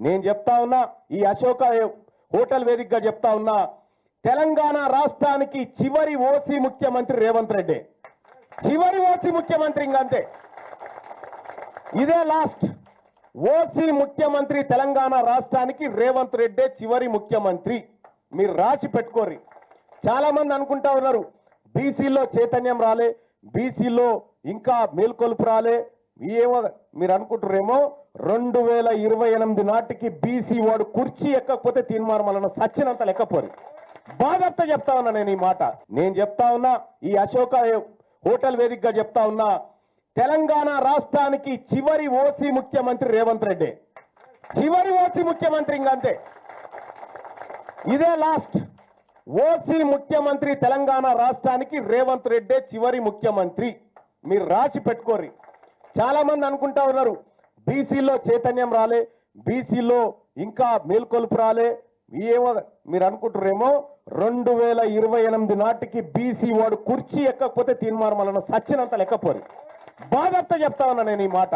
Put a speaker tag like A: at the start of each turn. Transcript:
A: నేను చెప్తా ఉన్నా, ఈ అశోక హోటల్ వేదికగా చెప్తా ఉన్నా, తెలంగాణ రాష్ట్రానికి చివరి ఓసీ ముఖ్యమంత్రి రేవంత్ రెడ్డి. చివరి ఓసీ ముఖ్యమంత్రి ఇంకంతే, ఇదే లాస్ట్ ఓసీ ముఖ్యమంత్రి తెలంగాణ రాష్ట్రానికి రేవంత్ రెడ్డి చివరి ముఖ్యమంత్రి. మీరు రాసి పెట్టుకోర్రి. చాలా మంది అనుకుంటా ఉన్నారు బీసీలో చైతన్యం రాలే, బీసీలో ఇంకా మేల్కొలుపు రాలే, ఏమో మీరు అనుకుంటారేమో 2028 నాటికి బీసీ వాడు కుర్చీ ఎక్కకపోతే తీర్మానం సచ్చినంత లెక్కపోరు. బాధతో చెప్తా ఉన్నా నేను ఈ మాట. నేను చెప్తా ఉన్నా, ఈ అశోక హోటల్ వేదికగా చెప్తా ఉన్నా, తెలంగాణ రాష్ట్రానికి చివరి ఓసీ ముఖ్యమంత్రి రేవంత్ రెడ్డి. చివరి ఓసీ ముఖ్యమంత్రి ఇంకంతే, ఇదే లాస్ట్ ఓసీ ముఖ్యమంత్రి తెలంగాణ రాష్ట్రానికి రేవంత్ రెడ్డి చివరి ముఖ్యమంత్రి. మీరు రాసి పెట్టుకోర్రి. చాలా మంది అనుకుంటా ఉన్నారు బీసీలో చైతన్యం రాలే, బీసీలో ఇంకా మేల్కొలుపు రాలే, ఏమో మీరు అనుకుంటారేమో 2028 నాటికి బీసీ వాడు కుర్చీ ఎక్కకపోతే తీర్మానం సచ్చినంత లెక్కపోరు. బాధతో చెప్తా ఉన్నా నేను ఈ మాట.